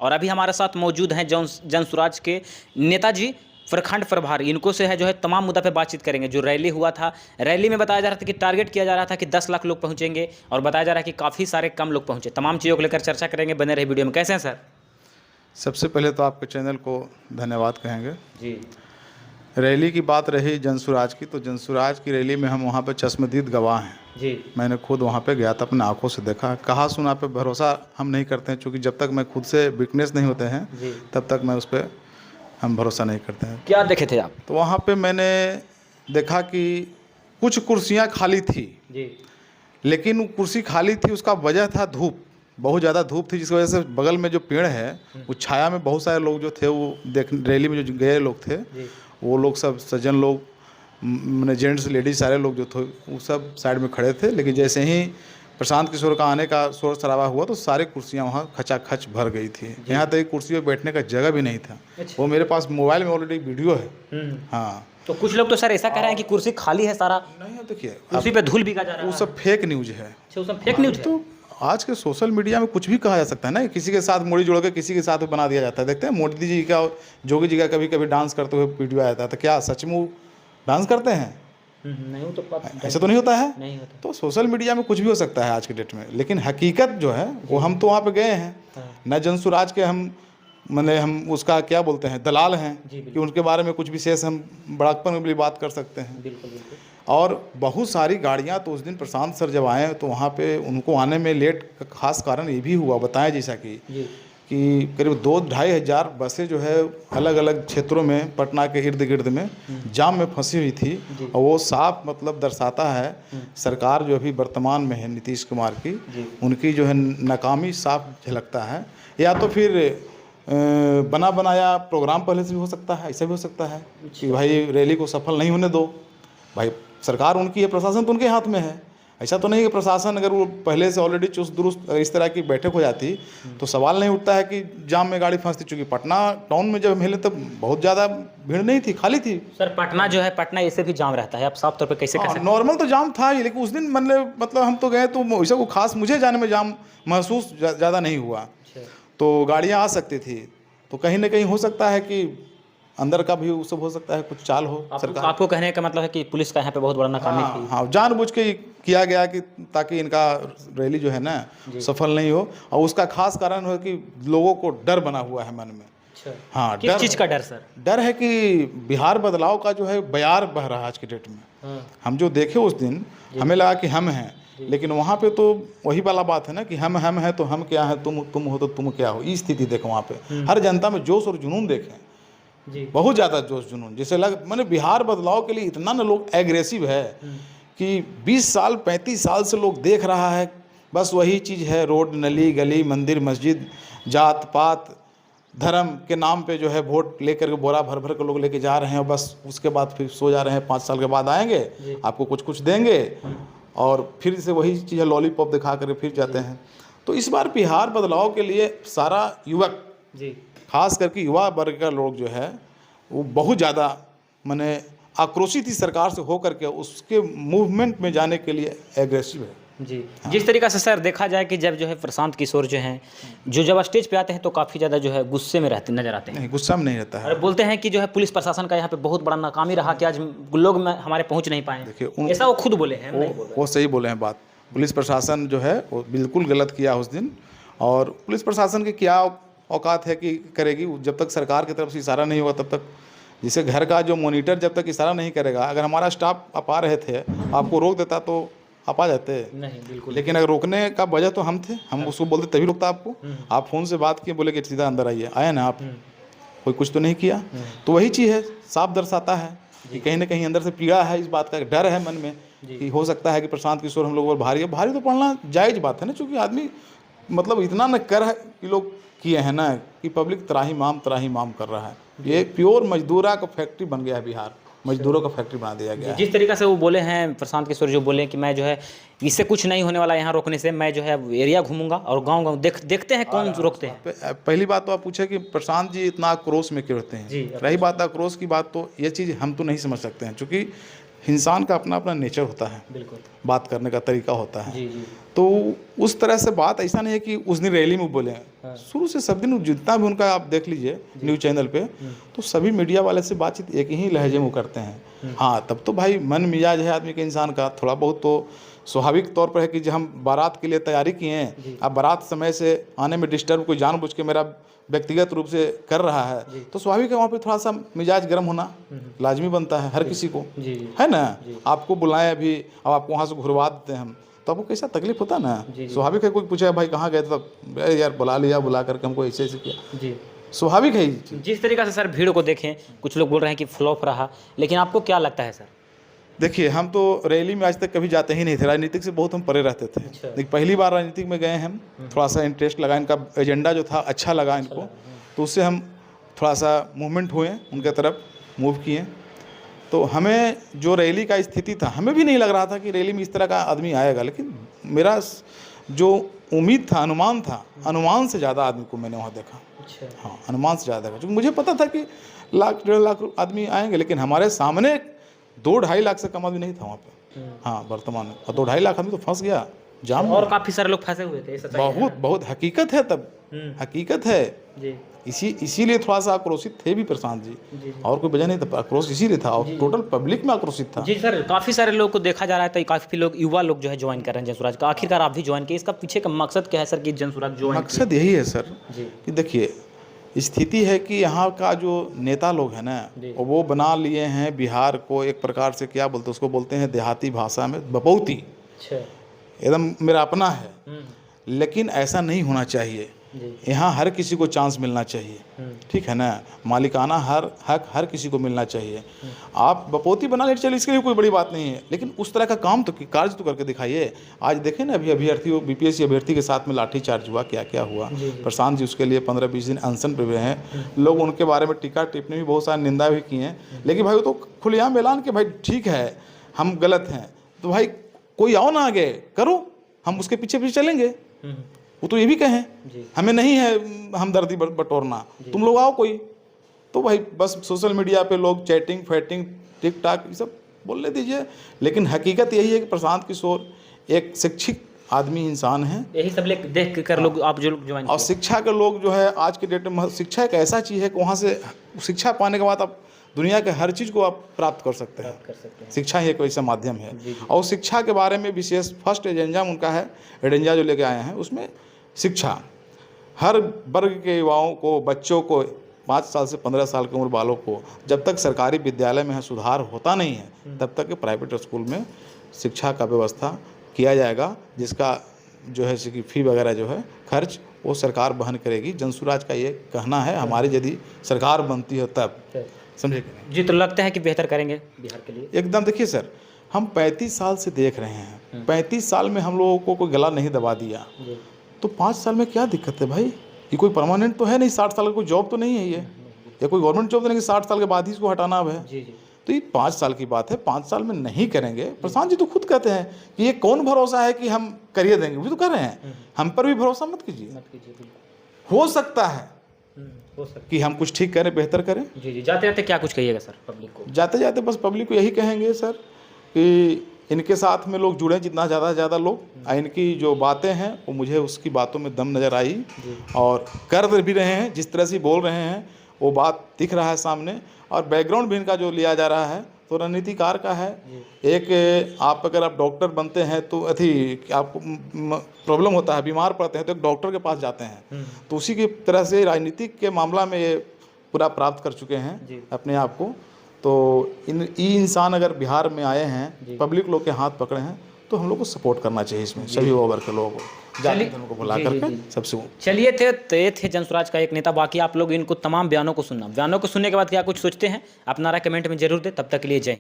और अभी हमारे साथ मौजूद हैं जनसुराज के नेताजी प्रखंड प्रभारी। इनको से है जो है तमाम मुद्दा पे बातचीत करेंगे। जो रैली हुआ था, रैली में बताया जा रहा था कि टारगेट किया जा रहा था कि 10 लाख लोग पहुंचेंगे और बताया जा रहा है कि काफ़ी सारे कम लोग पहुंचे। तमाम चीज़ों को लेकर चर्चा करेंगे, बने रहे वीडियो में। कैसे हैं सर? सबसे पहले तो आपके चैनल को धन्यवाद कहेंगे। जी रैली की बात रही जनसुराज की, तो जनसुराज की रैली में हम वहाँ पे चश्मदीद गवाह हैं। जी मैंने खुद वहाँ पे गया था, अपने आंखों से देखा। कहा सुना पे भरोसा हम नहीं करते हैं, क्योंकि जब तक मैं खुद से विटनेस नहीं होते हैं जी। तब तक मैं उस पर हम भरोसा नहीं करते हैं। क्या देखे थे आप? तो वहाँ पे मैंने देखा कि कुछ कुर्सियाँ खाली थी, जी लेकिन वो कुर्सी खाली थी उसका वजह था धूप, बहुत ज़्यादा धूप थी, जिसकी वजह से बगल में जो पेड़ है उस छाया में बहुत सारे लोग जो थे वो देख रैली में जो गए लोग थे जी वो लोग सब सज्जन लोग, मैंने जेंट्स लेडीज सारे लोग जो थे वो सब साइड में खड़े थे। लेकिन जैसे ही प्रशांत किशोर का आने का शोर शराबा हुआ तो सारी कुर्सियाँ वहाँ खचाखच भर गई थी। यहाँ तक कुर्सी पर बैठने का जगह भी नहीं था। अच्छा। वो मेरे पास मोबाइल में ऑलरेडी वीडियो है। हाँ, तो कुछ लोग तो सर ऐसा कह रहे हैं कि कुर्सी खाली है सारा, नहीं देखिए कुर्सी पे धूल बिका जा रहा वो है। सब फेक न्यूज है। अच्छा, वो सब फेक न्यूज है। तो आज के सोशल मीडिया में कुछ भी कहा जा सकता है ना, किसी के साथ मोड़ी जोड़ के किसी के साथ बना दिया जाता है। देखते हैं मोदी जी का, जोगी जी का कभी कभी डांस करते हुए वीडियो आया था, तो क्या सच में वो डांस करते हैं? नहीं हो तो ऐसा तो नहीं होता है। नहीं होता। तो सोशल मीडिया में कुछ भी हो सकता है आज के डेट में, लेकिन हकीकत जो है वो हम तो वहाँ पे गए हैं न, जनसुराज के हम हम उसका क्या बोलते हैं, दलाल हैं कि उनके बारे में कुछ विशेष हम बड़ाकपन में भी बात कर सकते हैं। बिल्कुल बिल्कुल। और बहुत सारी गाड़ियां, तो उस दिन प्रशांत सर जब आए तो वहाँ पे उनको आने में लेट का खास कारण ये भी हुआ, बताया जैसा कि करीब 2-2.5 हज़ार बसें जो है अलग अलग क्षेत्रों में पटना के इर्द गिर्द में जाम में फंसी हुई थी। और वो साफ मतलब दर्शाता है सरकार जो अभी वर्तमान में है नीतीश कुमार की, उनकी जो है नाकामी साफ झलकता है। या तो फिर बना बनाया प्रोग्राम पहले से भी हो सकता है, ऐसा भी हो सकता है कि भाई रैली को सफल नहीं होने दो, भाई सरकार उनकी है, प्रशासन तो उनके हाथ में है। ऐसा तो नहीं कि प्रशासन अगर वो पहले से ऑलरेडी चुस्त दुरुस्त इस तरह की बैठक हो जाती तो सवाल नहीं उठता है कि जाम में गाड़ी फंसती। चूँकि पटना टाउन में जब मिले तब बहुत ज़्यादा भीड़ नहीं थी, खाली थी। सर पटना जो है, पटना ऐसे भी जाम रहता है, आप साफ तौर पे कैसे कर सकते हैं? नॉर्मल तो जाम था ही, लेकिन उस दिन मतलब हम तो गए तो वैसा को खास मुझे जाने में जाम महसूस ज़्यादा नहीं हुआ। तो गाड़ियाँ आ सकती थी, तो कहीं ना कहीं हो सकता है कि अंदर का भी सब हो सकता है, कुछ चाल हो सरकार। आपको कहने का मतलब है कि पुलिस का यहाँ पे बहुत बड़ा नाकामी थी। हाँ, जानबूझ के किया गया कि ताकि इनका रैली जो है ना सफल नहीं हो, और उसका खास कारण हो कि लोगों को डर बना हुआ है मन में। अच्छा। हाँ, किस चीज़ का डर सर? डर है कि बिहार बदलाव का जो है बयार बह रहा है आज के डेट में। हम जो देखे उस दिन हमें लगा कि हम हैं, लेकिन वहाँ पे तो वही वाला बात है ना कि हम हैं तो हम क्या है, तुम हो तो तुम क्या हो। इस स्थिति देखो वहाँ पे हर जनता में जोश और जुनून देखें, बहुत ज़्यादा जोश जुनून। जैसे मैंने बिहार बदलाव के लिए इतना ना लोग एग्रेसिव है कि 20 साल 35 साल से लोग देख रहा है, बस वही चीज़ है, रोड नली गली मंदिर मस्जिद, जात पात धर्म के नाम पे जो है वोट लेकर के बोरा भर भर के लोग लेके जा रहे हैं, और बस उसके बाद फिर सो जा रहे हैं। 5 साल के बाद आएंगे, आपको कुछ कुछ देंगे और फिर से वही चीज़ है, लॉलीपॉप दिखा कर फिर जाते हैं। तो इस बार बिहार बदलाव के लिए सारा युवक, खास करके युवा वर्ग का लोग जो है वो बहुत ज़्यादा माने आक्रोशित थी सरकार से होकर के, उसके मूवमेंट में जाने के लिए एग्रेसिव है। जी हाँ। जिस तरीक़ा से सर देखा जाए कि जब जो है प्रशांत किशोर जो हैं जब स्टेज पे आते हैं तो काफ़ी ज़्यादा जो है गुस्से में रहते नजर आते हैं। नहीं, गुस्सा में नहीं रहता है। और बोलते हैं कि जो है पुलिस प्रशासन का यहाँ पे बहुत बड़ा नाकामी रहा कि आज लोग हमारे पहुँच नहीं पाए। देखिए ऐसा वो खुद बोले हैं, वो सही बोले हैं बात। पुलिस प्रशासन जो है वो बिल्कुल गलत किया उस दिन, और पुलिस प्रशासन की क्या औकात है कि करेगी। जब तक सरकार की तरफ से इशारा नहीं होगा तब तक, जिसे घर का जो मॉनिटर जब तक इशारा नहीं करेगा, अगर हमारा स्टाफ आप आ रहे थे आपको रोक देता तो आप आ जाते नहीं, बिल्कुल। लेकिन अगर रोकने का वजह तो हम थे, हम उसको बोलते तभी रोकता आपको। आप फ़ोन से बात किए, बोले कि सीधा अंदर आइए, आए ना आप, कोई कुछ तो नहीं किया। तो वही चीज़ है, साफ दर्शाता है कि कहीं ना कहीं अंदर से पीड़ा है, इस बात का डर है मन में कि हो सकता है कि प्रशांत किशोर हम लोगों पर भारी है। भारी तो पड़ना जायज़ बात है ना, क्योंकि आदमी मतलब इतना न कर है कि लोग किए हैं ना कि पब्लिक त्राही माम कर रहा है। ये प्योर मजदूरा का फैक्ट्री बन गया है बिहार, मजदूरों का फैक्ट्री बना दिया गया है। जिस तरीक़ा से वो बोले हैं प्रशांत किशोर, जो बोले कि मैं जो है इससे कुछ नहीं होने वाला यहाँ रोकने से, मैं जो है एरिया घूमूंगा और गांव देखते हैं कौन रोकते हैं। पहली बात तो आप पूछे कि प्रशांत जी इतना आक्रोश में क्यों रहते हैं। रही बात आक्रोश की बात, तो ये चीज़ हम तो नहीं समझ सकते हैं, क्योंकि इंसान का अपना अपना नेचर होता है, बिल्कुल बात करने का तरीका होता है। जी जी तो उस तरह से बात ऐसा नहीं है कि उस दिन रैली में बोले हैं, शुरू से सब दिन जितना भी उनका आप देख लीजिए न्यूज़ चैनल पे, तो सभी मीडिया वाले से बातचीत एक ही लहजे में करते हैं। हाँ, तब तो भाई मन मिजाज है आदमी के, इंसान का थोड़ा बहुत तो स्वाभाविक तौर पर है कि जब हम बारात के लिए तैयारी किए हैं, अब बारात समय से आने में डिस्टर्ब कोई जानबूझ के मेरा व्यक्तिगत रूप से कर रहा है, तो स्वाभाविक है वहाँ पे थोड़ा सा मिजाज गर्म होना लाजमी बनता है हर किसी को, है ना। आपको बुलाएं अभी, अब आपको वहाँ से घुरवा देते हैं हम, तो आपको कैसा तकलीफ होता ना। स्वाभाविक है, कोई पूछे भाई कहाँ गए थे, तब यार बुला लिया, बुला करके हमको ऐसे ऐसे किया जी, स्वाभाविक है। जिस तरीके से सर भीड़ को देखें, कुछ लोग बोल रहे हैं कि फ्लॉप रहा, लेकिन आपको क्या लगता है सर? देखिए, हम तो रैली में आज तक कभी जाते ही नहीं थे, राजनीतिक से बहुत हम परे रहते थे। लेकिन पहली बार राजनीतिक में गए हम, थोड़ा सा इंटरेस्ट लगा, इनका एजेंडा जो था अच्छा लगा इनको, तो उससे हम थोड़ा सा मूवमेंट हुए, उनके तरफ मूव किए। तो हमें जो रैली का स्थिति था, हमें भी नहीं लग रहा था कि रैली में इस तरह का आदमी आएगा, लेकिन मेरा जो उम्मीद था, अनुमान था, अनुमान से ज़्यादा आदमी को मैंने वहाँ देखा। हाँ, अनुमान से ज़्यादा देखा, क्योंकि मुझे पता था कि 1 डेढ़ लाख आदमी आएंगे, लेकिन हमारे सामने 2-2.5 लाख से कम आदमी नहीं था वहाँ पे। हाँ, वर्तमान में, और 2-2.5 लाख आदमी तो फंस गया जाम, और काफ़ी सारे लोग फंसे हुए थे। बहुत हकीकत है, तब हकीकत है जी। इसीलिए थोड़ा सा आक्रोशित थे भी प्रशांत जी, और कोई वजह नहीं था, आक्रोश इसीलिए था, और टोटल पब्लिक में आक्रोशित था। जी सर, काफ़ी सारे लोग को देखा जा रहा है, तो काफ़ी लोग, युवा लोग जो है ज्वाइन कर रहे हैं जनसुराज का। आखिरकार आप भी ज्वाइन किए, इसका पीछे का मकसद क्या है सर कि जनसुराज ज्वाइन? मकसद यही है सर कि देखिए, स्थिति है कि यहाँ का जो नेता लोग हैं ना, वो बना लिए हैं बिहार को एक प्रकार से, क्या बोलते हैं उसको, बोलते हैं देहाती भाषा में बपौती, एकदम मेरा अपना है। लेकिन ऐसा नहीं होना चाहिए, यहाँ हर किसी को चांस मिलना चाहिए, ठीक है ना। मालिकाना हक हर किसी को मिलना चाहिए। आप बपौती बना ले चलिए, इसके लिए कोई बड़ी बात नहीं है, लेकिन उस तरह का काम तो कार्य तो करके दिखाइए। आज देखें ना, अभी अभ्यर्थी बीपीएससी अभ्यर्थी के साथ में लाठीचार्ज हुआ, क्या क्या हुआ। प्रशांत जी उसके लिए 15-20 दिन अनशन पे हुए हैं, लोग उनके बारे में टीका टिप्पणी भी बहुत सारी निंदा भी की हैं, लेकिन भाई वो तो खुलेआम ऐलान के भाई ठीक है हम गलत हैं, तो भाई कोई आओ ना आगे करो, हम उसके पीछे पीछे चलेंगे। वो तो ये भी कहें हमें नहीं है हमदर्दी बटोरना, तुम लोग आओ कोई, तो भाई बस सोशल मीडिया पे लोग चैटिंग फैटिंग टिक टाक ये सब बोल ले दीजिए। लेकिन हकीकत यही है कि प्रशांत किशोर एक शिक्षित आदमी इंसान है, यही सब देख कर लोग आप जो ज्वाइन, और शिक्षा के लोग जो है आज के डेट में, शिक्षा एक ऐसा चीज़ है कि वहाँ से शिक्षा पाने के बाद आप दुनिया के हर चीज़ को आप प्राप्त कर सकते हैं। शिक्षा ही एक ऐसा माध्यम है, और शिक्षा के बारे में विशेष फर्स्ट एजेंडा उनका है, एजेंडा जो लेके आए हैं, उसमें शिक्षा हर वर्ग के युवाओं को, बच्चों को, 5 साल से 15 साल की उम्र वालों को, जब तक सरकारी विद्यालय में सुधार होता नहीं है तब तक प्राइवेट स्कूल में शिक्षा का व्यवस्था किया जाएगा, जिसका जो है कि फ़ी वगैरह जो है खर्च वो सरकार वहन करेगी। जनसुराज का ये कहना है, हमारी यदि सरकार बनती है तब, समझे जी। तो लगता है कि बेहतर करेंगे बिहार के लिए एकदम। देखिए सर, हम 35 साल से देख रहे हैं, 35 साल में हम लोगों को कोई गला नहीं दबा दिया, तो 5 साल में क्या दिक्कत है भाई? ये कोई परमानेंट तो है नहीं, 60 साल का कोई जॉब तो नहीं है ये, या कोई गवर्नमेंट जॉब तो नहीं कि 60 साल के बाद ही इसको हटाना अब है। तो ये 5 साल की बात है, 5 साल में नहीं करेंगे। प्रशांत जी तो खुद कहते हैं कि ये कौन भरोसा है कि हम करिए देंगे, वो तो कर रहे हैं, हम पर भी भरोसा मत कीजिए। हो सकता है कि हम कुछ ठीक करें, बेहतर करें। जी। जाते जाते क्या कुछ कहिएगा सर पब्लिक को? जाते जाते बस पब्लिक को यही कहेंगे सर कि इनके साथ में लोग जुड़ें, जितना ज़्यादा से ज़्यादा लोग, इनकी जो बातें हैं वो मुझे उसकी बातों में दम नज़र आई, और कर भी रहे हैं, जिस तरह से बोल रहे हैं वो बात दिख रहा है सामने, और बैकग्राउंड भी इनका जो लिया जा रहा है तो रणनीतिकार का है। एक आप अगर आप डॉक्टर बनते हैं तो आपको प्रॉब्लम होता है, बीमार पड़ते हैं तो एक डॉक्टर के पास जाते हैं, तो उसी की तरह से राजनीतिक के मामला में ये पूरा प्राप्त कर चुके हैं अपने आप को। तो इंसान अगर बिहार में आए हैं, पब्लिक लोग के हाथ पकड़े हैं, तो हम लोग को सपोर्ट करना चाहिए इसमें, सभी ओवर के लोगों को, जाति धर्म को बुला करके सबसे। चलिए, ये थे जनसुराज का एक नेता। बाकी आप लोग इनको तमाम बयानों को सुनना, बयानों को सुनने के बाद क्या कुछ सोचते हैं अपना राय कमेंट में जरूर दें। तब तक के लिए जय।